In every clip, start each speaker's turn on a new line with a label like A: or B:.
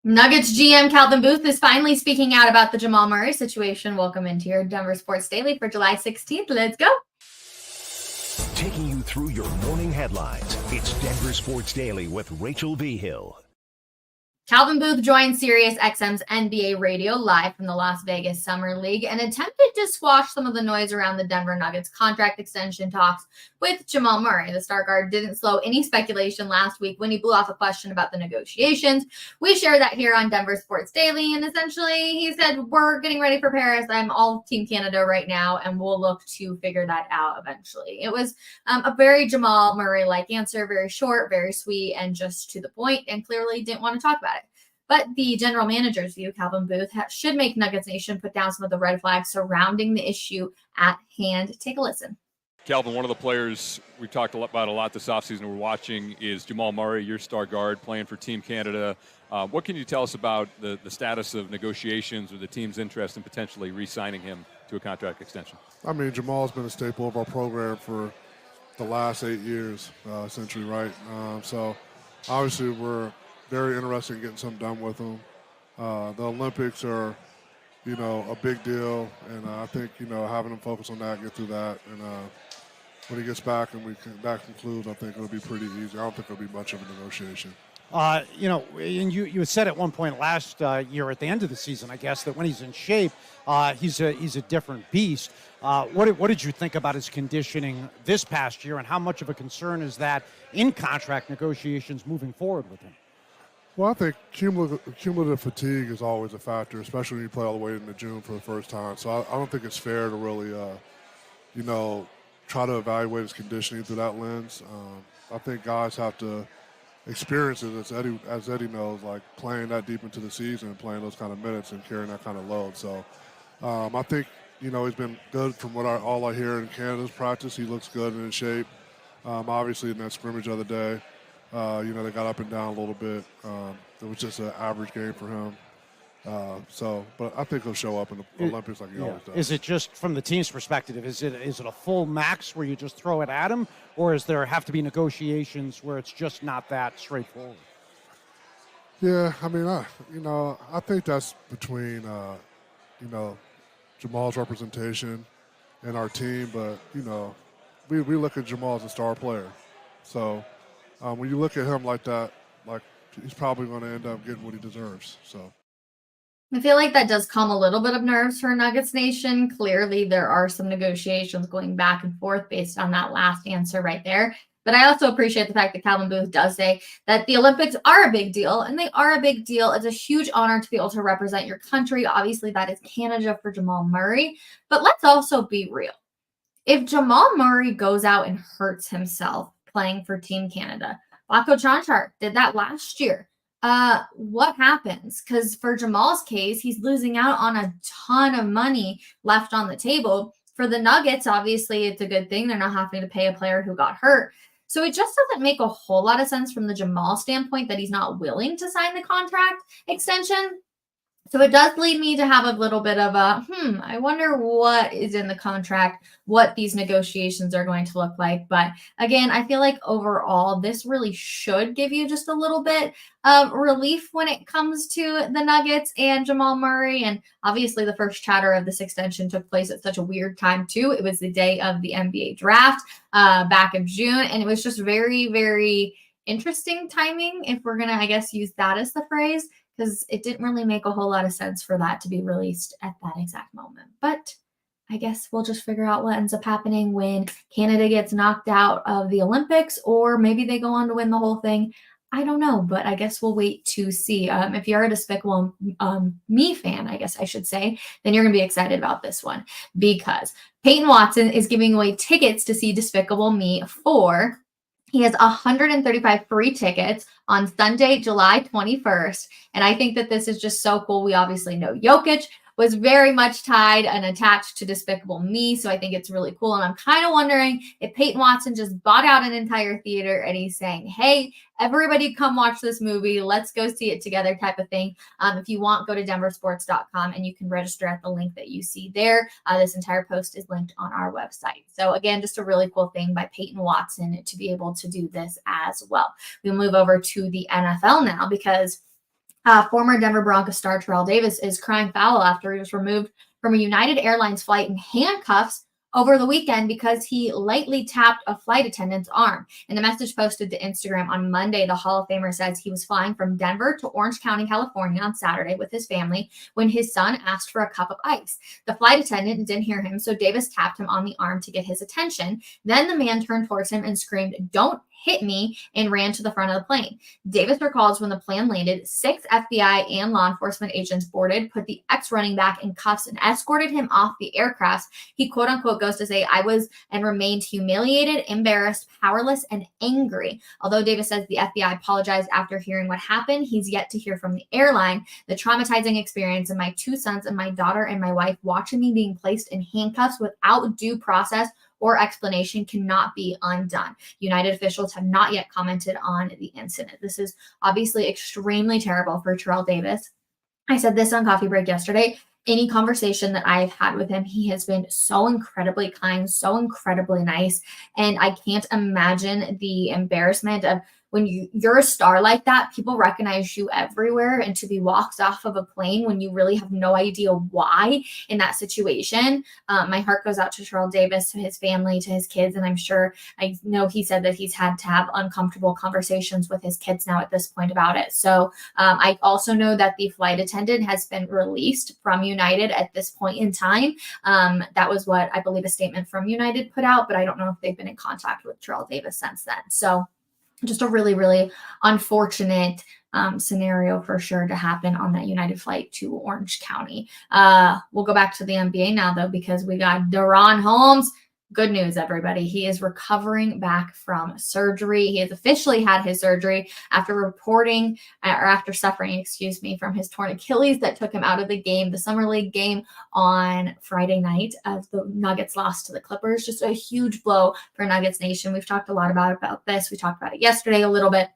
A: Nuggets GM Calvin Booth is finally speaking out about the Jamal Murray situation. Welcome into your Denver Sports Daily for July 16th. Let's go.
B: Taking you through your morning headlines, it's Denver Sports Daily with Rachel Vigil.
A: Calvin Booth joined Sirius XM's NBA radio live from the Las Vegas Summer League and attempted to squash some of the noise around the Denver Nuggets contract extension talks with Jamal Murray. The star guard didn't slow any speculation last week when he blew off a question about the negotiations. We shared that here on Denver Sports Daily, and essentially he said, we're getting ready for Paris. I'm all Team Canada right now, and we'll look to figure that out eventually. It was a very Jamal Murray-like answer, very short, very sweet, and just to the point, and clearly didn't want to talk about it. But the general manager's view, Calvin Booth, should make Nuggets Nation put down some of the red flags surrounding the issue at hand. Take a listen.
C: Calvin, one of the players we talked about a lot this offseason we're watching is Jamal Murray, your star guard, playing for Team Canada. What can you tell us about the status of negotiations or the team's interest in potentially re-signing him to a contract extension?
D: I mean, Jamal's been a staple of our program for the last 8 years, essentially, right? So obviously we're very interested in getting something done with him. The Olympics are, a big deal, and I think, having him focus on that, get through that, and when he gets back and that concludes, I think it'll be pretty easy. I don't think it'll be much of a negotiation.
E: And you said at one point last year at the end of the season, I guess, that when he's in shape, he's a different beast. What did you think about his conditioning this past year, and how much of a concern is that in contract negotiations moving forward with him?
D: Well, I think cumulative fatigue is always a factor, especially when you play all the way into June for the first time. So I don't think it's fair to really, try to evaluate his conditioning through that lens. I think guys have to experience it, as Eddie knows, like playing that deep into the season, playing those kind of minutes and carrying that kind of load. So I think, he's been good from all I hear in Canada's practice. He looks good and in shape. Obviously, in that scrimmage the other day, they got up and down a little bit. It was just an average game for him. But I think he'll show up in the Olympics like he always does.
E: Is it just from the team's perspective? Is it a full max where you just throw it at him, or is there have to be negotiations where it's just not that straightforward?
D: Yeah, I mean, I think that's between Jamal's representation and our team, but we look at Jamal as a star player, so. When you look at him like that, he's probably going to end up getting what he deserves. So
A: I feel like that does calm a little bit of nerves for Nuggets Nation. Clearly, there are some negotiations going back and forth based on that last answer right there. But I also appreciate the fact that Calvin Booth does say that the Olympics are a big deal, and they are a big deal. It's a huge honor to be able to represent your country. Obviously, that is Canada for Jamal Murray. But let's also be real. If Jamal Murray goes out and hurts himself playing for Team Canada, Bako Chanchar did that last year. What happens? Because for Jamal's case, he's losing out on a ton of money left on the table. For the Nuggets, obviously, it's a good thing. They're not having to pay a player who got hurt. So it just doesn't make a whole lot of sense from the Jamal standpoint that he's not willing to sign the contract extension. So it does lead me to have a little bit of I wonder what is in the contract, what these negotiations are going to look like. But again, I feel like overall, this really should give you just a little bit of relief when it comes to the Nuggets and Jamal Murray. And obviously the first chatter of this extension took place at such a weird time too. It was the day of the NBA draft back in June. And it was just very, very interesting timing, if we're going to, I guess, use that as the phrase, because it didn't really make a whole lot of sense for that to be released at that exact moment. But I guess we'll just figure out what ends up happening when Canada gets knocked out of the Olympics, or maybe they go on to win the whole thing. I don't know, but I guess we'll wait to see. If you're a Despicable Me fan, I guess I should say, then you're going to be excited about this one, because Peyton Watson is giving away tickets to see Despicable Me 4. He has 135 free tickets on Sunday, July 21st. And I think that this is just so cool. We obviously know Jokic was very much tied and attached to Despicable Me. So I think it's really cool. And I'm kind of wondering if Peyton Watson just bought out an entire theater and he's saying, hey, everybody come watch this movie. Let's go see it together type of thing. If you want, go to denversports.com and you can register at the link that you see there. This entire post is linked on our website. So again, just a really cool thing by Peyton Watson to be able to do this as well. We'll move over to the NFL now, because Former Denver Broncos star Terrell Davis is crying foul after he was removed from a United Airlines flight in handcuffs over the weekend because he lightly tapped a flight attendant's arm. In a message posted to Instagram on Monday, the Hall of Famer says he was flying from Denver to Orange County, California on Saturday with his family when his son asked for a cup of ice. The flight attendant didn't hear him, so Davis tapped him on the arm to get his attention. Then the man turned towards him and screamed, "Don't hit me," and ran to the front of the plane. Davis recalls when the plane landed, 6 FBI and law enforcement agents boarded, put the ex-running back in cuffs, and escorted him off the aircraft. He quote-unquote goes to say, "I was and remained humiliated, embarrassed, powerless, and angry." Although Davis says the FBI apologized after hearing what happened, he's yet to hear from the airline. "The traumatizing experience of my 2 sons and my daughter and my wife watching me being placed in handcuffs without due process or explanation cannot be undone." United officials have not yet commented on the incident. This is obviously extremely terrible for Terrell Davis. I said this on Coffee Break yesterday. Any conversation that I've had with him, he has been so incredibly kind, so incredibly nice. And I can't imagine the embarrassment of when you're a star like that, people recognize you everywhere, and to be walked off of a plane when you really have no idea why in that situation. My heart goes out to Terrell Davis, to his family, to his kids, and I'm sure, I know he said that he's had to have uncomfortable conversations with his kids now at this point about it. So I also know that the flight attendant has been released from United at this point in time. That was what I believe a statement from United put out, but I don't know if they've been in contact with Terrell Davis since then. So just a really, really unfortunate scenario for sure to happen on that United flight to Orange County. We'll go back to the NBA now, though, because we got Deron Holmes. Good news, everybody. He is recovering back from surgery. He has officially had his surgery after suffering, from his torn Achilles that took him out of the game, the Summer League game on Friday night as the Nuggets lost to the Clippers. Just a huge blow for Nuggets Nation. We've talked a lot about this. We talked about it yesterday a little bit.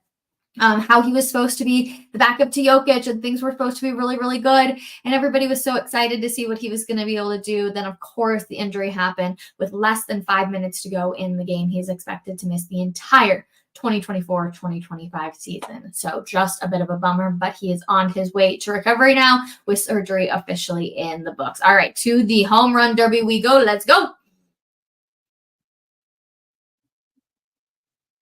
A: How he was supposed to be the backup to Jokic and things were supposed to be really, really good. And everybody was so excited to see what he was going to be able to do. Then, of course, the injury happened with less than 5 minutes to go in the game. He's expected to miss the entire 2024-2025 season. So just a bit of a bummer, but he is on his way to recovery now with surgery officially in the books. All right, to the home run derby we go. Let's go.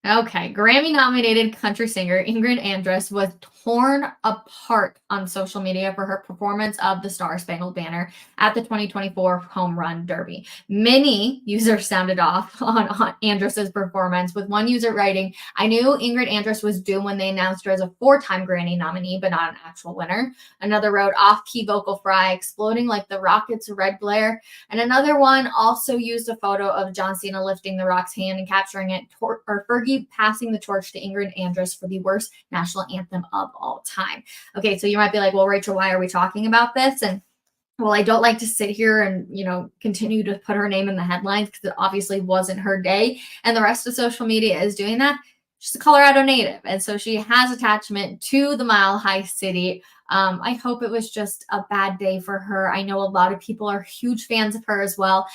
A: Okay, Grammy-nominated country singer Ingr Andress was torn apart on social media for her performance of the Star-Spangled Banner at the 2024 Home Run Derby. Many users sounded off on Andress's performance, with one user writing, "I knew Ingrid Andress was doomed when they announced her as a 4-time Grammy nominee, but not an actual winner." Another wrote, "Off-key vocal fry, exploding like the Rockets' red glare." And another one also used a photo of John Cena lifting The Rock's hand and capturing it, or Fergie passing the torch to Ingrid Andress for the worst national anthem of all time. Okay, so you might be like, well, Rachel, why are we talking about this? And well, I don't like to sit here and, continue to put her name in the headlines because it obviously wasn't her day. And the rest of social media is doing that. She's a Colorado native. And so she has attachment to the Mile High City. I hope it was just a bad day for her. I know a lot of people are huge fans of her as well.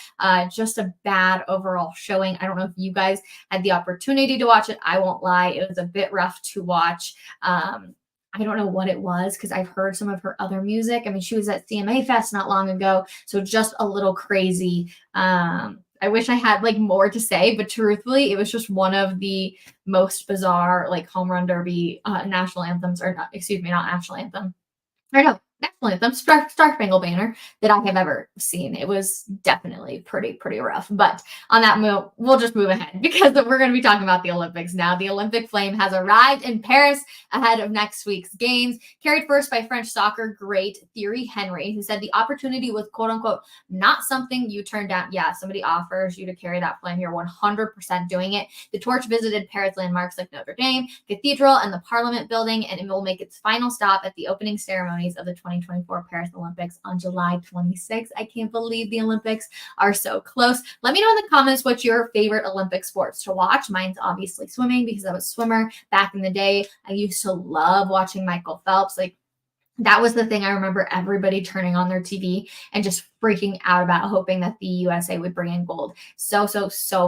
A: Just a bad overall showing. I don't know if you guys had the opportunity to watch it. I won't lie. It was a bit rough to watch. I don't know what it was because I've heard some of her other music. I mean, she was at CMA Fest not long ago. So just a little crazy. I wish I had more to say, but truthfully, it was just one of the most bizarre home run derby national anthems, or not, excuse me, not national anthem. Or no, national anthem, Star-Spangled Banner that I have ever seen. It was definitely pretty rough. But on that move, we'll just move ahead because we're going to be talking about the Olympics now. The Olympic flame has arrived in Paris ahead of next week's games, carried first by French soccer great Thierry Henry, who said the opportunity was quote unquote not something you turn down. Yeah, somebody offers you to carry that flame, you're 100% doing it. The torch visited Paris landmarks like Notre Dame Cathedral and the Parliament building, and it will make its final stop at the opening ceremonies of the 2024 Paris Olympics on July 26th. I can't believe the Olympics are so close. Let me know in the comments what's your favorite Olympic sports to watch. Mine's obviously swimming because I was a swimmer back in the day. I used to love watching Michael Phelps. That was the thing I remember everybody turning on their TV and just freaking out about, hoping that the USA would bring in gold. So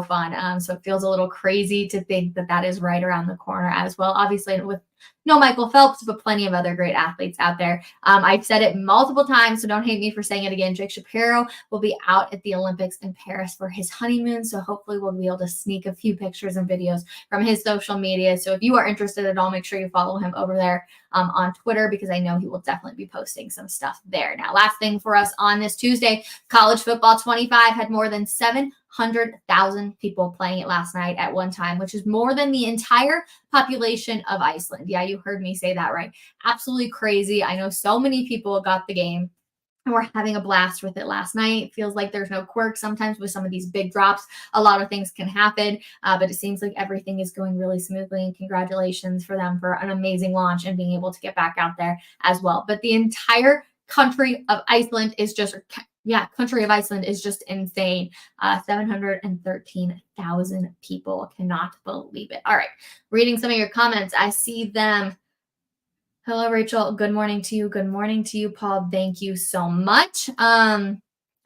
A: fun. So it feels a little crazy to think that that is right around the corner as well. Obviously, with no Michael Phelps, but plenty of other great athletes out there. I've said it multiple times, so don't hate me for saying it again. Jake Shapiro will be out at the Olympics in Paris for his honeymoon, so hopefully we'll be able to sneak a few pictures and videos from his social media. So if you are interested at all, make sure you follow him over there on Twitter, because I know he will definitely be posting some stuff there. Now, last thing for us on this Tuesday, college football 25 had more than 700,000 people playing it last night at one time, which is more than the entire population of Iceland. Yeah, you heard me say that right. Absolutely crazy. I know so many people got the game, and we're having a blast with it last night. It feels like there's no quirk. Sometimes with some of these big drops, a lot of things can happen, but it seems like everything is going really smoothly, and congratulations for them for an amazing launch and being able to get back out there as well. But the entire country of Iceland is just insane. 713,000 people. Cannot believe it. All right. Reading some of your comments. I see them. Hello, Rachel. Good morning to you. Good morning to you, Paul. Thank you so much.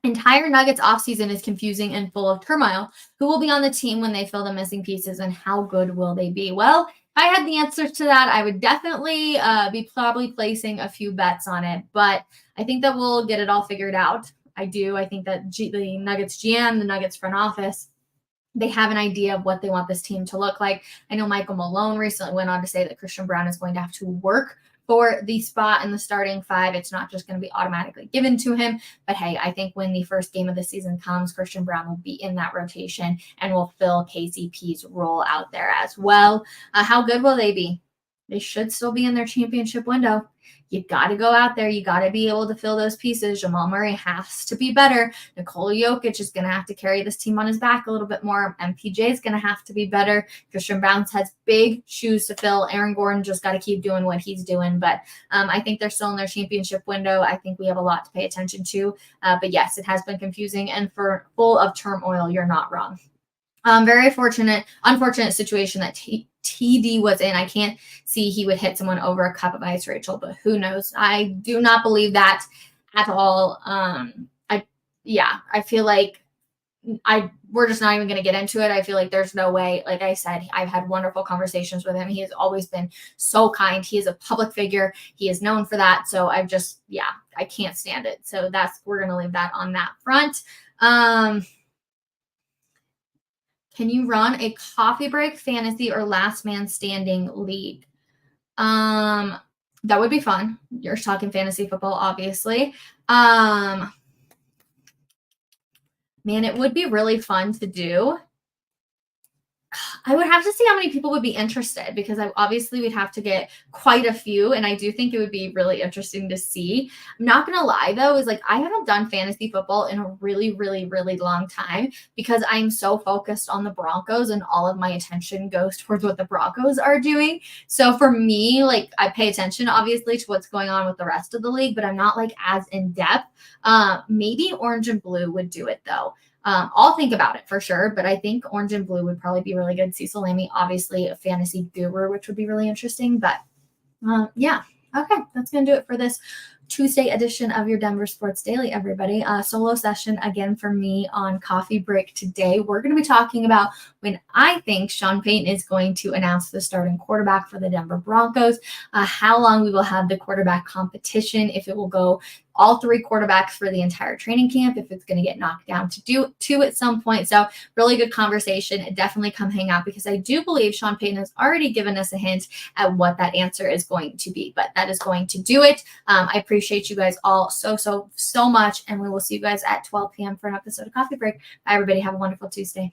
A: Entire Nuggets offseason is confusing and full of turmoil. Who will be on the team when they fill the missing pieces, and how good will they be? Well, if I had the answers to that, I would definitely be probably placing a few bets on it, but I think that we'll get it all figured out. I do. I think that the Nuggets GM, the Nuggets front office, they have an idea of what they want this team to look like. I know Michael Malone recently went on to say that Christian Braun is going to have to work for the spot in the starting five. It's not just going to be automatically given to him. But hey, I think when the first game of the season comes, Christian Braun will be in that rotation and will fill KCP's role out there as well. How good will they be? They should still be in their championship window. You got to go out there. You got to be able to fill those pieces. Jamal Murray has to be better. Nikola Jokic is going to have to carry this team on his back a little bit more. MPJ is going to have to be better. Christian Braun has big shoes to fill. Aaron Gordon just got to keep doing what he's doing. But I think they're still in their championship window. I think we have a lot to pay attention to. But yes, it has been confusing and full of turmoil. You're not wrong. Very unfortunate situation that TD was in. I can't see he would hit someone over a cup of ice, Rachel, but who knows? I do not believe that at all. I feel like we're just not even going to get into it. I feel like there's no way. Like I said, I've had wonderful conversations with him. He has always been so kind. He is a public figure. He is known for that. So I can't stand it. So we're going to leave that on that front. Can you run a coffee break fantasy or last man standing league? That would be fun. You're talking fantasy football, obviously. Man, it would be really fun to do. I would have to see how many people would be interested, because obviously we'd have to get quite a few. And I do think it would be really interesting to see. I'm not going to lie, though, is like I haven't done fantasy football in a really, really, really long time, because I'm so focused on the Broncos and all of my attention goes towards what the Broncos are doing. So for me, like I pay attention, obviously, to what's going on with the rest of the league, but I'm not like as in depth. Maybe Orange and Blue would do it, though. I'll think about it for sure, but I think Orange and Blue would probably be really good. Cecil Lamey, obviously a fantasy guru, which would be really interesting, but yeah. Okay, that's going to do it for this Tuesday edition of your Denver Sports Daily, everybody. Solo session again for me on Coffee Break today. We're going to be talking about when I think Sean Payton is going to announce the starting quarterback for the Denver Broncos, how long we will have the quarterback competition, if it will go all three quarterbacks for the entire training camp, if it's going to get knocked down to two at some point. So really good conversation. Definitely come hang out, because I do believe Sean Payton has already given us a hint at what that answer is going to be, but that is going to do it. I appreciate you guys all so much, and we will see you guys at 12 p.m. for an episode of Coffee Break. Bye, everybody. Have a wonderful Tuesday.